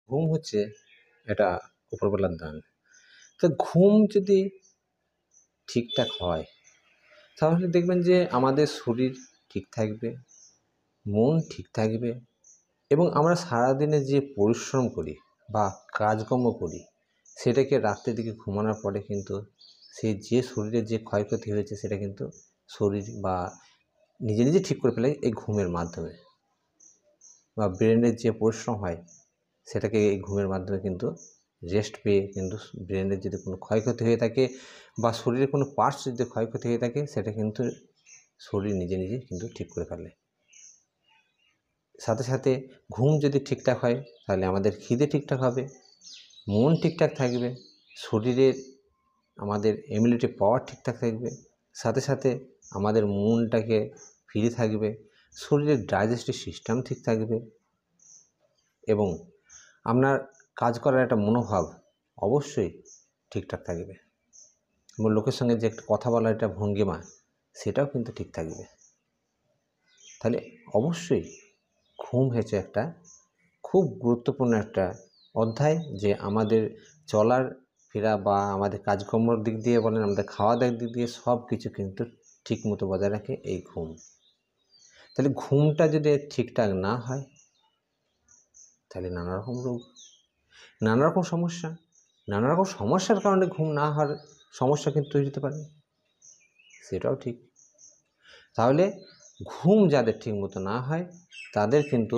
ঘুম হচ্ছে এটা উপরবেলার দান। তো ঘুম যদি ঠিকঠাক হয় তাহলে দেখবেন যে আমাদের শরীর ঠিক থাকবে, মন ঠিক থাকবে এবং আমরা সারাদিনে যে পরিশ্রম করি বা কাজকর্ম করি সেটাকে রাত্রের দিকে ঘুমানোর পরে কিন্তু সেই যে শরীরের যে ক্ষয়ক্ষতি হয়েছে সেটা কিন্তু শরীর বা নিজে নিজে ঠিক করে ফেলে এই ঘুমের মাধ্যমে, বা ব্রেনের যে পরিশ্রম হয় সেটাকে এই ঘুমের মাধ্যমে কিন্তু রেস্ট পেয়ে কিন্তু ব্রেনের যদি কোনো ক্ষয়ক্ষতি হয়ে থাকে বা শরীরের কোনো পার্টস যদি ক্ষয়ক্ষতি হয়ে থাকে সেটা কিন্তু শরীর নিজে নিজে কিন্তু ঠিক করে ফেলে। সাথে সাথে ঘুম যদি ঠিকঠাক হয় তাহলে আমাদের খিদে ঠিকঠাক হবে, মন ঠিকঠাক থাকবে, শরীরের আমাদের ইমিউনিটি পাওয়ার ঠিকঠাক থাকবে, সাথে সাথে আমাদের মনটাকে ফ্রি থাকবে, শরীরের ডাইজেস্টিভ সিস্টেম ঠিক থাকবে এবং আপনার কাজ করার একটা মনোভাব অবশ্যই ঠিকঠাক থাকবে এবং লোকের সঙ্গে যে একটা কথা বলার একটা ভঙ্গিমা সেটাও কিন্তু ঠিক থাকবে। তাহলে অবশ্যই ঘুম হচ্ছে একটা খুব গুরুত্বপূর্ণ একটা অধ্যায়, যে আমাদের চলার ফেরা বা আমাদের কাজকর্মর দিক দিয়ে বলেন, আমাদের খাওয়া দাওয়ার দিক দিয়ে সব কিছু কিন্তু ঠিকমতো বজায় রাখে এই ঘুম। তাহলে ঘুমটা যদি ঠিকঠাক না হয় তাহলে নানা রকম রোগ, নানা রকম সমস্যা, নানা রকম সমস্যার কারণে ঘুম না হওয়ার সমস্যা কিন্তু তৈরি হতে পারে, সেটাও ঠিক। তাহলে ঘুম যাদের ঠিকমতো না হয় তাদের কিন্তু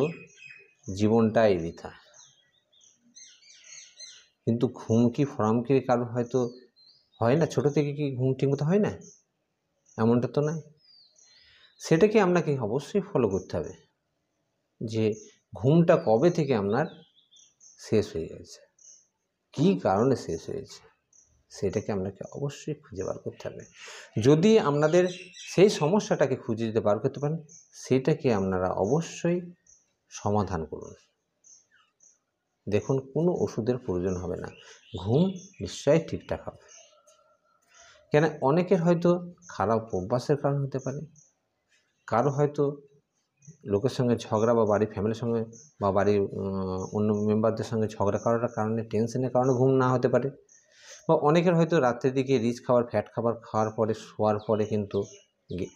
জীবনটাই বৃথা। কিন্তু ঘুম কি ফরামকে কারো হয়তো হয় না, ছোটো থেকে কি ঘুম ঠিকমতো হয় না এমনটা তো নয়। সেটাকে আপনাকে অবশ্যই ফলো করতে হবে যে ঘুমটা কবে থেকে আপনার শেষ হয়ে গেছে, কী কারণে শেষ হয়েছে সেটাকে আপনাকে অবশ্যই খুঁজে বার করতে হবে। যদি আপনাদের সেই সমস্যাটাকে খুঁজে দিতে বার করতে পারেন সেটাকে আপনারা অবশ্যই সমাধান করুন। দেখুন কোনো ওষুধের প্রয়োজন হবে না, ঘুম নিশ্চয়ই ঠিকঠাক হবে। কেন অনেকের হয়তো খারাপ অভ্যাসের কারণ হতে পারে, কারো হয়তো লোকের সঙ্গে ঝগড়া বা বাড়ির ফ্যামিলির সঙ্গে বা বাড়ির অন্য মেম্বারদের সঙ্গে ঝগড়া করার কারণে, টেনশনের কারণে ঘুম না হতে পারে, বা অনেকের হয়তো রাত্রের দিকে রিচ খাবার, ফ্যাট খাবার খাওয়ার পরে শোয়ার পরে কিন্তু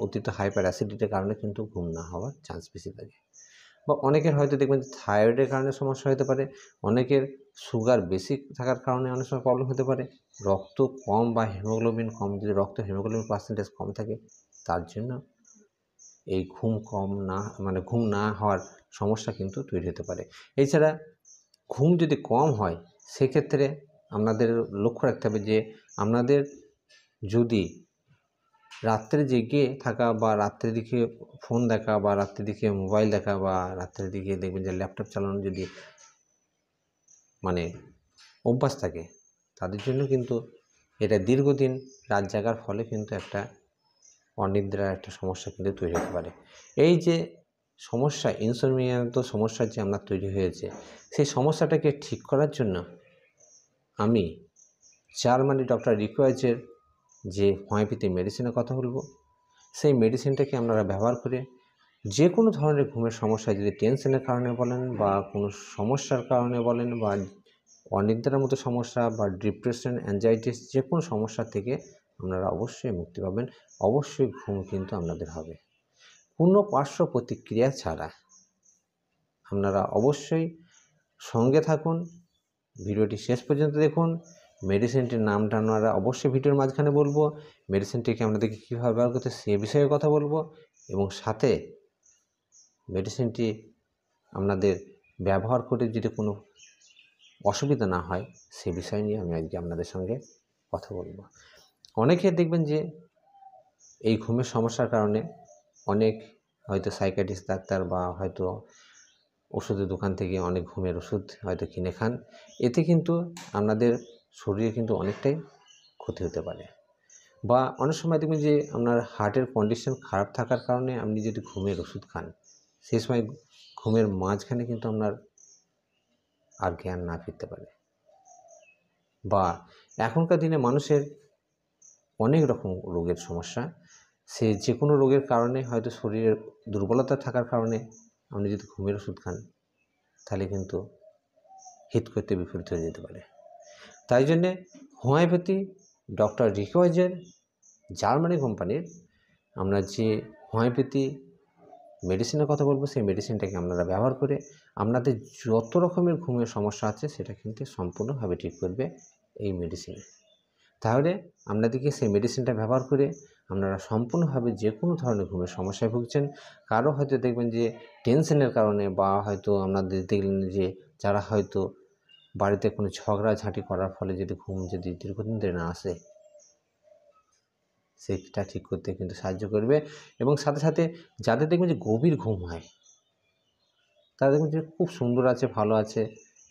অতিরিক্ত হাইপার অ্যাসিডিটির কারণে কিন্তু ঘুম না হওয়ার চান্স বেশি থাকে, বা অনেকের হয়তো দেখবেন থাইরয়েডের কারণে সমস্যা হতে পারে, অনেকের সুগার বেশি থাকার কারণে অনেক সময় প্রবলেম হতে পারে, রক্ত কম বা হিমোগ্লোবিন কম, যদি রক্ত হিমোগ্লোবিন পার্সেন্টেজ কম থাকে তার জন্য এই ঘুম কম না মানে ঘুম না হওয়ার সমস্যা কিন্তু তৈরি হতে পারে। এছাড়া ঘুম যদি কম হয় সেক্ষেত্রে আপনাদের লক্ষ্য রাখতে হবে যে আপনাদের যদি রাত্রে জেগে থাকা বা রাত্রের দিকে ফোন দেখা বা রাত্রের দিকে মোবাইল দেখা বা রাত্রের দিকে দেখবেন যে ল্যাপটপ চালানো যদি মানে অভ্যাস থাকে তাদের জন্য কিন্তু এটা দীর্ঘদিন রাত জাগার ফলে কিন্তু একটা অনিদ্রার একটা সমস্যা কিন্তু তৈরি হতে পারে। এই যে সমস্যা ইনসোমনিয়ার সমস্যা যে আপনার তৈরি হয়েছে সেই সমস্যাটাকে ঠিক করার জন্য আমি জার্মানি ডক্টর রিকোয়েজের যে হোমিওপ্যাথি মেডিসিনের কথা বলবো, সেই মেডিসিনটাকে আপনারা ব্যবহার করে যে কোনো ধরনের ঘুমের সমস্যা, যদি টেনশনের কারণে বলেন বা কোনো সমস্যার কারণে বলেন বা অনিদ্রার মতো সমস্যা বা ডিপ্রেশন, অ্যাংজাইটিস, যে কোনো সমস্যা থেকে আপনারা অবশ্যই মুক্তি পাবেন। অবশ্যই ঘুম কিন্তু আপনাদের হবে কোনো পার্শ্ব প্রতিক্রিয়া ছাড়া। আপনারা অবশ্যই সঙ্গে থাকুন, ভিডিওটি শেষ পর্যন্ত দেখুন। মেডিসিনটির নামটা আপনারা অবশ্যই ভিডিওর মাঝখানে বলবো, মেডিসিনটিকে আপনাদেরকে কীভাবে ব্যবহার করতে সে বিষয়ে কথা বলবো, এবং সাথে মেডিসিনটি আপনাদের ব্যবহার করে যদি কোনো অসুবিধা না হয় সে বিষয় নিয়ে আমি আজকে আপনাদের সঙ্গে কথা বলবো। অনেকে দেখবেন যে এই ঘুমের সমস্যার কারণে অনেক হয়তো সাইকিয়াট্রিস্ট ডাক্তার বা হয়তো ওষুধের দোকান থেকে অনেক ঘুমের ওষুধ হয়তো কিনে খান, এতে কিন্তু আপনাদের শরীরে কিন্তু অনেকটাই ক্ষতি হতে পারে। বা অনেক সময় দেখবেন যে আপনার হার্টের কন্ডিশন খারাপ থাকার কারণে আপনি যদি ঘুমের ওষুধ খান সেই সময় ঘুমের মাঝখানে কিন্তু আপনার আর জ্ঞান না ফিরতে পারে। বা এখনকার দিনে মানুষের অনেক রকম রোগের সমস্যা, সে যে কোনো রোগের কারণে হয়তো শরীরের দুর্বলতা থাকার কারণে আপনি যদি ঘুমের ওষুধ খান তাহলে কিন্তু হিত করতে বিপরীত হয়ে যেতে পারে। তাই জন্যে হোমিওপ্যাথি ডক্টর রিকোয়াজের জার্মানি কোম্পানির আমরা যে হোমিওপ্যাথি মেডিসিনের কথা বলবো, সেই মেডিসিনটাকে আপনারা ব্যবহার করে আপনাদের যত রকমের ঘুমের সমস্যা আছে সেটা কিন্তু সম্পূর্ণভাবে ঠিক করবে এই মেডিসিনে। তাহলে আপনাদেরকে সেই মেডিসিনটা ব্যবহার করে আপনারা সম্পূর্ণভাবে যে কোনো ধরনের ঘুমের সমস্যায় ভুগছেন, কারো হয়তো দেখবেন যে টেনশনের কারণে, বা হয়তো আপনাদের দেখলেন যে যারা হয়তো বাড়িতে কোনো ঝগড়াঝাঁটি করার ফলে যদি ঘুম যদি দীর্ঘদিন ধরে না আসে, সেটা ঠিক করতে কিন্তু সাহায্য করবে। এবং সাথে সাথে যাদের দেখবেন যে গভীর ঘুম হয়, তারা দেখবেন যে খুব সুন্দর আছে, ভালো আছে,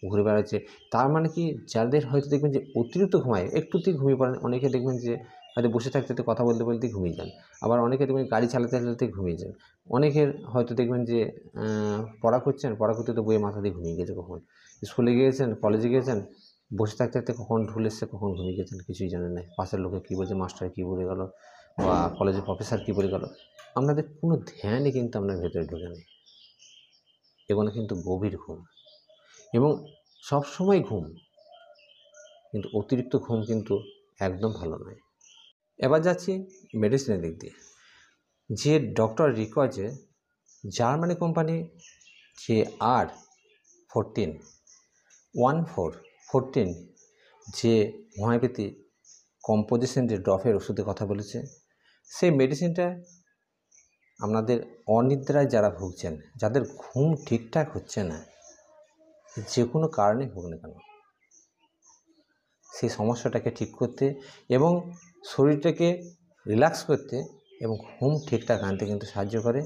ঘুরে বেড়াচ্ছে, তার মানে কি যাদের হয়তো দেখবেন যে অতিরিক্ত ঘুমায়, একটুতেই ঘুমিয়ে পড়েন, অনেকে দেখবেন যে হয়তো বসে থাকতে থাকতে কথা বলতে বলতেই ঘুমিয়ে যান, আবার অনেকে দেখবেন গাড়ি চালাতে চালাতে ঘুমিয়ে যান, অনেকের হয়তো দেখবেন যে পড়া করছেন, পড়া করতে তো বইয়ে মাথা দিয়ে ঘুমিয়ে গেছে, কখন স্কুলে গিয়েছেন, কলেজে গিয়েছেন, বসে থাকতে থাকতে কখন ঢুল এসছে, কখন ঘুমিয়ে গেছেন কিছুই জানেন না, পাশের লোকে কী বলছে, মাস্টার কী বলে গেল, বা কলেজের প্রফেসর কী বলে গেল, আপনাদের কোনো ধ্যানই কিন্তু আপনার ভেতরে ঢোকে নেই। এগুলো কিন্তু গভীর ঘুম এবং সবসময় ঘুম, কিন্তু অতিরিক্ত ঘুম কিন্তু একদম ভালো নয়। এবার যাচ্ছি মেডিসিনের দিক দিয়ে। যে ডক্টর রিকোয়াজে জার্মানি কোম্পানি যে R14 যে হোমিওপ্যাথি কম্পোজিশন যে ড্রপের ওষুধের কথা বলেছে, সেই মেডিসিনটা আপনাদের অনিদ্রায় যারা ভুগছেন, যাদের ঘুম ঠিকঠাক হচ্ছে না, যে কোনো কারণে হোক না কেন, সেই সমস্যাটাকে ঠিক করতে এবং শরীরটাকে রিল্যাক্স করতে এবং ঘুম ঠিকঠাক আনতে কিন্তু সাহায্য করে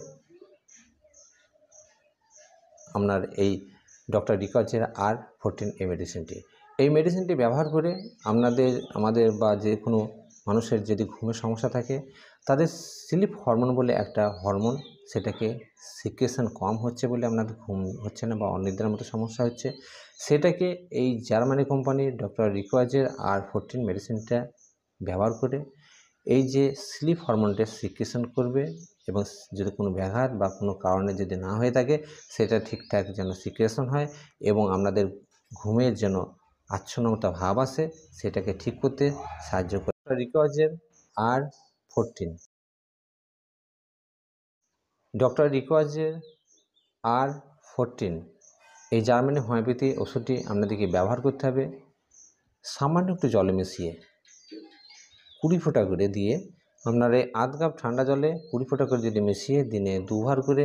আপনার এই ডক্টর রিকোয়াজের R14 এই মেডিসিনটি। এই মেডিসিনটি ব্যবহার করে আমাদের বা যে কোনো মানুষের যদি ঘুমের সমস্যা থাকে, তাদের স্লিপ হরমোন বলে একটা হরমোন, সেটাকে সিক্রেশন কম হচ্ছে বলে আপনাদের ঘুম হচ্ছে না বা অনিদ্রার মতো সমস্যা হচ্ছে, সেটাকে এই জার্মানি কোম্পানির ডক্টর রিকোয়াজের R14 মেডিসিনটা ব্যবহার করে এই যে স্লিপ হরমোনটা সিক্রেশন করবে এবং যদি কোনো ব্যাঘাত বা কোনো কারণে যদি না হয়ে থাকে, সেটা ঠিকঠাক যেন সিক্রেশন হয় এবং আপনাদের ঘুমের যেন আচ্ছন্নতা ভাব আসে, সেটাকে ঠিক করতে সাহায্য করে রিকোয়াজের R14। ডক্টর রিকোয়াজের R14 এই জার্মানি হোমিওপ্যাথি ওষুধটি আপনাদেরকে ব্যবহার করতে হবে সামান্য একটু জলে মিশিয়ে 20 ফোঁটা করে দিয়ে, আপনার এই আধ কাপ ঠান্ডা জলে 20 ফোঁটা করে যদি মিশিয়ে দিনে 2 বার করে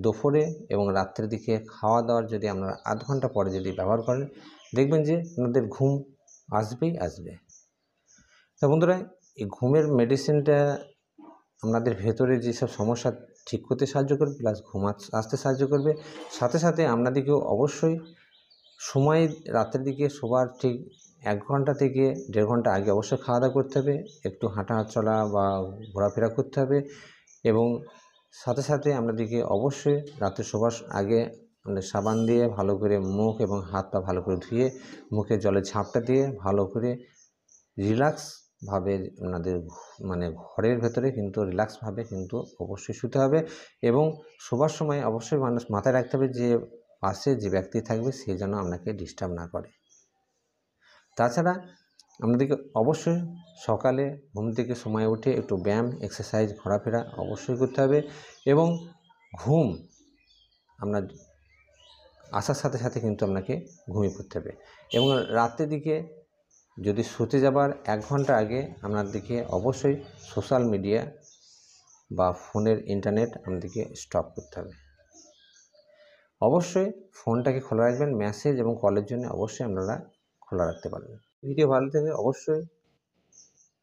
দুপুরে এবং রাত্রের দিকে খাওয়া দাওয়ার যদি আপনারা আধ ঘন্টা পরে যদি ব্যবহার করেন, দেখবেন যে আপনাদের ঘুম আসবেই আসবে। তা বন্ধুরা, এই ঘুমের মেডিসিনটা আপনাদের ভেতরে যেসব সমস্যা ঠিক করতে সাহায্য করবে, প্লাস ঘুম আসতে সাহায্য করবে, সাথে সাথে আপনাদেরকেও অবশ্যই সময় রাতের দিকে শোবার ঠিক 1 ঘন্টা থেকে 1.5 ঘন্টা আগে অবশ্যই খাওয়া দাওয়া করতে হবে, একটু হাঁটা চলা বা ঘোরাফেরা করতে হবে এবং সাথে সাথে আপনাদেরকে অবশ্যই রাতে শোবার আগে সাবান দিয়ে ভালো করে মুখ এবং হাত পা ভালো করে ধুয়ে মুখে জলের ঝাপটা দিয়ে ভালো করে রিল্যাক্সভাবে আপনাদের মানে ঘরের ভেতরে কিন্তু রিল্যাক্সভাবে কিন্তু অবশ্যই শুতে হবে এবং শোবার সময় অবশ্যই মানুষ মাথায় রাখতে হবে যে পাশে যে ব্যক্তি থাকবে সে যেন আপনাকে ডিস্টার্ব না করে। তাছাড়া আপনাদেরকে অবশ্যই সকালে ঘুম থেকে সময় উঠে একটু ব্যায়াম, এক্সারসাইজ, ঘোরাফেরা অবশ্যই করতে হবে এবং ঘুম আপনার আসার সাথে সাথে কিন্তু আপনাকে ঘুমিয়ে পড়তে হবে এবং রাতের দিকে যদি শুতে যাবার 1 ঘন্টা আগে আপনাদেরকে অবশ্যই সোশ্যাল মিডিয়া বা ফোনের ইন্টারনেট আপনাদেরকে স্টপ করতে হবে। অবশ্যই ফোনটাকে খোলা রাখবেন, মেসেজ এবং কলের জন্য অবশ্যই আপনারা খোলা রাখতে পারবেন। ভিডিও ভালো লাগলে অবশ্যই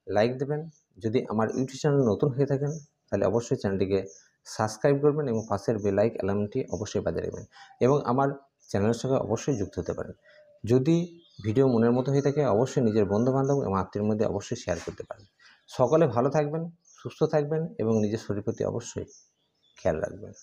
লাইক দেবেন। যদি আমার ইউটিউব চ্যানেল নতুন হয়ে থাকেন তাহলে অবশ্যই চ্যানেলটিকে সাবস্ক্রাইব করবেন এবং পাশের বেল আইকনটি অবশ্যই বাজিয়ে রাখবেন এবং আমার চ্যানেলের সঙ্গে অবশ্যই যুক্ত হতে পারেন। যদি ভিডিও মনের মতো হয়ে থাকে অবশ্যই নিজের বন্ধুবান্ধব এবং আত্মীয়ের মধ্যে অবশ্যই শেয়ার করতে পারেন। সকলে ভালো থাকবেন, সুস্থ থাকবেন এবং নিজের শরীরের প্রতি অবশ্যই খেয়াল রাখবেন।